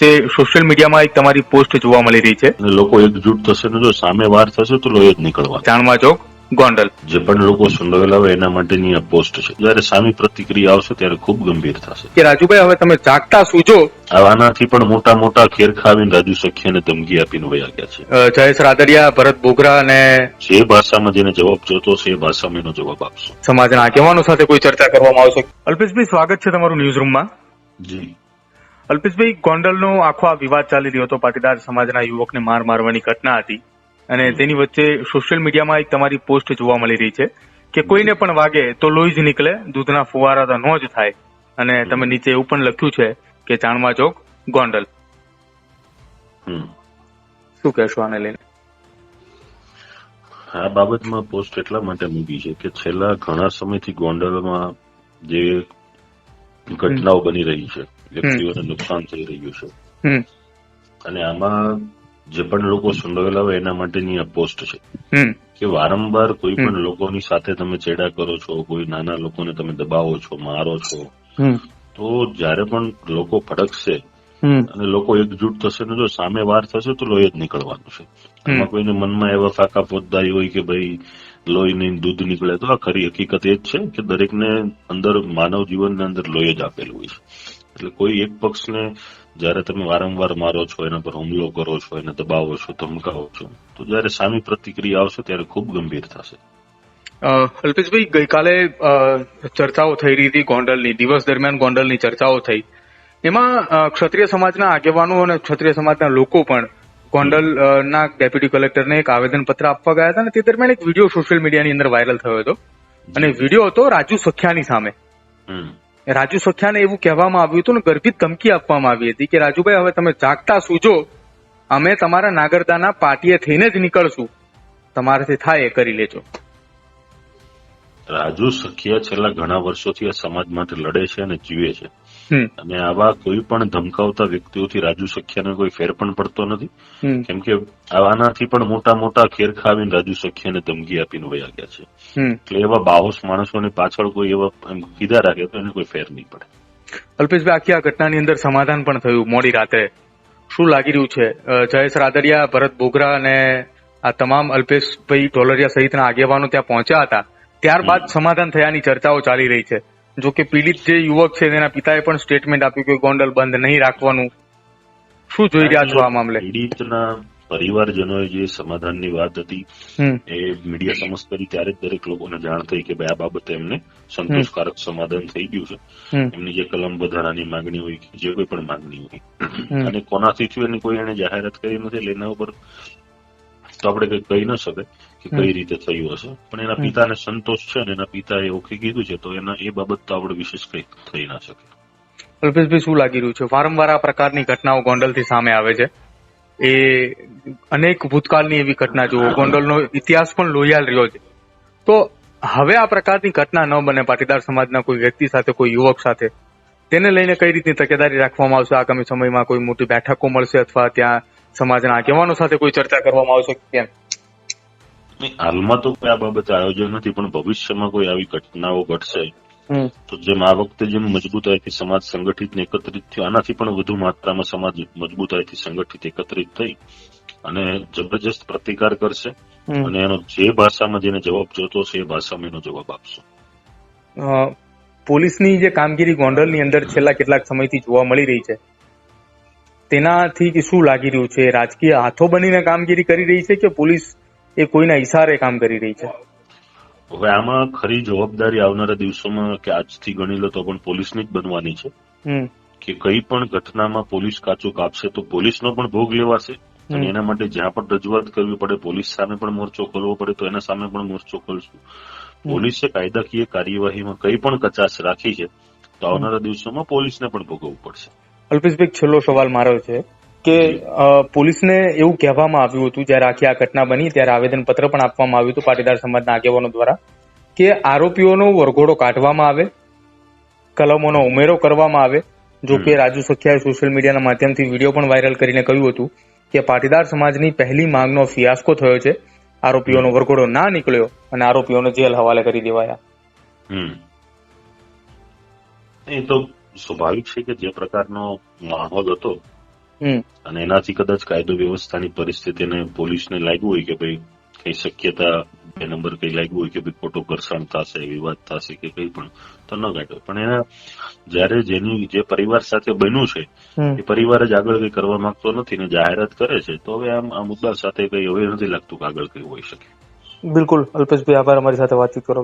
તે સોશિયલ મીડિયામાં એક તમારી પોસ્ટ જોવા મળી રહી છે. અને લોકો એકજૂટ થશે ને જો સામે વાર થશે તો લોહી જ નીકળવા. ચાણવા ચોક, ગોંડલ. જે પણ લોકો સંડોવેલા હોય એના માટેની આ પોસ્ટ છે. જયારે સામી પ્રતિક્રિયા આવશે ત્યારે ખૂબ ગંભીર થશે. કે રાજુભાઈ હવે તમે જાગતા સૂજો. આનાથી પણ મોટા ખેરખા આવીને રાજુ સખિયાને ધમકી આપીને વયા ગયા છે. જયેશ રાદડિયા, ભરત બોગરા અને જે ભાષામાં જેને જવાબ જોતો હશે એ ભાષામાં એનો જવાબ આપશો. સમાજના આગેવાનો સાથે કોઈ ચર્ચા કરવામાં આવશે. અલ્પેશભાઈ, સ્વાગત છે તમારું ન્યૂઝ રૂમમાં. જી અલ્પેશભાઈ, ગોંડલનો આખો આ વિવાદ ચાલી રહ્યો હતો. પાટીદાર સમાજના યુવકને મારવાની ઘટના હતી અને તેની વચ્ચે સોશિયલ મીડિયામાં એક તમારી પોસ્ટ જોવા મળી રહી છે કે કોઈને પણ વાગે તો લોહી જ નીકળે, દૂધના ફુવારા તો નો જ થાય. અને તમે નીચે એવું પણ લખ્યું છે કે ચાણવા ચોક, ગોંડલ. શું કહેશો આને લઈને? આ બાબતમાં પોસ્ટ એટલા માટે મૂકી છે કે છેલ્લા ઘણા સમયથી ગોંડલમાં જે ઘટનાઓ બની રહી છે, વ્યક્તિઓને નુકસાન થઈ રહ્યું છે અને આમાં જે પણ લોકો સંડોવેલા હોય એના માટેની આ પોસ્ટ છે કે વારંવાર કોઈ પણ લોકોની સાથે તમે ચેડા કરો છો, કોઈ નાના લોકોને તમે દબાવો છો, મારો છો, તો જયારે પણ લોકો ભડકશે અને લોકો એકજૂટ થશે ને જો સામે વાર થશે તો લોહી જ નીકળવાનું છે. એમાં કોઈને મનમાં એવા ફાકા પોતદારી હોય કે ભાઈ લોહી નહીં દૂધ નીકળે, તો આ ખરી હકીકત એ જ છે કે દરેકને અંદર માનવ જીવનની અંદર લોહી જ આપેલું હોય છે. એટલે કોઈ એક પક્ષને જયારે તમે વારંવાર મારો છો, એના પર હુમલો કરો છો, એને દબાવો છો, ધમકાવો છો, તો જયારે સામી પ્રતિક્રિયા આવશે ત્યારે ખૂબ ગંભીર થશે. અલ્પેશભાઈ, ગઈકાલે ચર્ચાઓ થઈ રહી હતી ગોંડલની, દિવસ દરમિયાન ગોંડલની ચર્ચાઓ થઈ. એમાં ક્ષત્રિય સમાજના આગેવાનો અને ક્ષત્રિય સમાજના લોકો પણ ગોંડલના ડેપ્યુટી કલેક્ટરને એક આવેદન પત્ર આપવા ગયા હતા અને તે દરમિયાન એક વિડીયો સોશિયલ મીડિયાની અંદર વાયરલ થયો હતો અને વિડીયો હતો રાજુ સખિયાની સામે. રાજુ સખિયાને એવું કહેવામાં આવ્યું હતું ને ગર્ભિત ધમકી આપવામાં આવી હતી કે રાજુભાઈ હવે તમે જાગતા સૂજો, અમે તમારા નાગરદાના પાટીએ થઈને જ નીકળશું, તમારાથી થાય એ કરી લેજો. રાજુ સખિયા છેલ્લા ઘણા વર્ષોથી આ સમાજ માટે લડે છે અને જીવે છે અને આવા કોઈ પણ ધમકાવતા વ્યક્તિઓથી રાજુ સખિયાને કોઈ ફેર પણ પડતો નથી. કેમ કે આનાથી પણ મોટા ખેરખા આવીને રાજુ સખિયાને ધમકી આપીને વયા ગયા છે. એટલે એવા બાહોશ માણસોની પાછળ કોઈ એવા કીધા રાખે તો એને કોઈ ફેર નહીં પડે. અલ્પેશભાઈ, આખી આ ઘટનાની અંદર સમાધાન પણ થયું મોડી રાત્રે. શું લાગી રહ્યું છે? જયેશ રાદડિયા, ભરત બોગરા અને આ તમામ અલ્પેશભાઈ ઢોલરિયા સહિતના આગેવાનો ત્યાં પહોંચ્યા હતા. ત્યારબાદ સમાધાન થયાની ચર્ચાઓ ચાલી રહી છે. જો કે પીડિત જે યુવક છે તેના પિતાએ પણ સ્ટેટમેન્ટ આપ્યું કે ગોંડલ બંધ નહીં રાખવાનું. શું જોઈ રહ્યા છો આ મામલે? પીડિતના પરિવારજનોએ જે સમાધાનની વાત હતી એ મીડિયા સમક્ષ કરી ત્યારે જ દરેક લોકોને જાણ થઈ કે ભાઈ આ બાબતે એમને સંતોષકારક સમાધાન થઈ ગયું છે. એમની જે કલમ વધારાની માંગણી હોય કે જે કોઈ પણ માંગણી હોય અને કોનાથી થયું એની કોઈ એને જાહેરાત કરી નથી, એટલે એના ઉપર તો આપણે કઈ કહી ન શકે કે કઈ રીતે થયું હશે, પણ એના પિતાને સંતોષ છે અને એના પિતાએ ઓકે કીધું છે, તો એના એ બાબત તો આપણે વિશેષ કઈ થઈ ના શકે. અલ્પેશભાઈ, શું લાગી રહ્યું છે? વારંવાર આ પ્રકારની ઘટનાઓ ગોંડલથી સામે આવે છે. એ અનેક ભૂતકાળની એવી ઘટના જુઓ, ગોંડલનો ઇતિહાસ પણ લોહિયાળ રહ્યો છે. તો હવે આ પ્રકારની ઘટના ન બને પાટીદાર સમાજના કોઈ વ્યક્તિ સાથે, કોઈ યુવક સાથે, તેને લઈને કઈ રીતની તકેદારી રાખવામાં આવશે? આગામી સમયમાં કોઈ મોટી બેઠકો મળશે અથવા ત્યાં સમાજના આગેવાનો સાથે કોઈ ચર્ચા કરવામાં આવશે કેમ? હાલમાં તો કોઈ આ બાબતે આયોજન નથી, પણ ભવિષ્યમાં કોઈ આવી ઘટનાઓ ઘટશે તો જેમ આ વખતે જેમ મજબૂતાઈથી સમાજ સંગઠિત ને એકત્રિત થયો, આનાથી પણ વધુ માત્રામાં સમાજ મજબૂતાઈથી સંગઠિત એકત્રિત થઈ અને જબરજસ્ત પ્રતિકાર કરશે અને એનો જે ભાષામાં જેને જવાબ જોતો હશે એ ભાષામાં એનો જવાબ આપશો. પોલીસની જે કામગીરી ગોંડલની અંદર છેલ્લા કેટલાક સમયથી જોવા મળી રહી છે, તેનાથી શું લાગી રહ્યું છે? રાજકીય હાથો બનીને કામગીરી કરી રહી છે કે પોલીસ એ કોઈના ઈશારે કામ કરી રહી છે? હવે આમાં ખરી જવાબદારી આવનારા દિવસોમાં કે આજથી ગણી લો તો પણ પોલીસની જ બનવાની છે કે કઈ પણ ઘટનામાં પોલીસ કાચું કાપશે તો પોલીસનો પણ ભોગ લેવાશે અને એના માટે જ્યાં પણ રજૂઆત કરવી પડે, પોલીસ સામે પણ મોરચો ખોલવો પડે તો એના સામે પણ મોરચો ખોલશું. પોલીસે કાયદાકીય કાર્યવાહીમાં કઈ પણ કચાશ રાખી છે તો આવનારા દિવસોમાં પોલીસને પણ ભોગવવું પડશે. અલ્પેશભાઈ, છેલ્લો સવાલ મારો છે કે પોલીસને એવું કહેવામાં આવ્યું હતું જયારે આખી આ ઘટના બની ત્યારે આવેદન પત્ર પણ આપવામાં આવ્યું હતું પાટીદાર સમાજના આગેવાનો દ્વારા કે આરોપીઓનો વરઘોડો કાઢવામાં આવે, કલમોનો ઉમેરો કરવામાં આવે. જો કે રાજુ સખિયાએ સોશિયલ મીડિયાના માધ્યમથી વિડીયો પણ વાયરલ કરીને કહ્યું હતું કે પાટીદાર સમાજની પહેલી માંગનો ફિયાસ્કો થયો છે, આરોપીઓનો વરઘોડો ના નીકળ્યો અને આરોપીઓને જેલ હવાલે કરી દેવાયા. એ તો સ્વાભાવિક છે કે જે પ્રકારનો માહોલ હતો અને એનાથી કદાચ કાયદો વ્યવસ્થાની પરિસ્થિતિને પોલીસને લાગ્યું હોય કે ભાઈ કઈ શક્યતા 2 નંબર કઈ લાગ્યું હોય કે ભાઈ ખોટો ઘર્ષણ થશે, વિવાદ થશે કે કઈ પણ, તો ન કાઢ્યો. પણ એના જયારે જે પરિવાર સાથે બન્યું છે એ પરિવાર જ આગળ કઈ કરવા માંગતો નથી ને જાહેરાત કરે છે, તો હવે આ મુદ્દા સાથે કઈ હવે નથી લાગતું કે આગળ કઈ હોઈ શકે. બિલકુલ અલ્પેશભાઈ, આભાર અમારી સાથે વાતચીત કરો.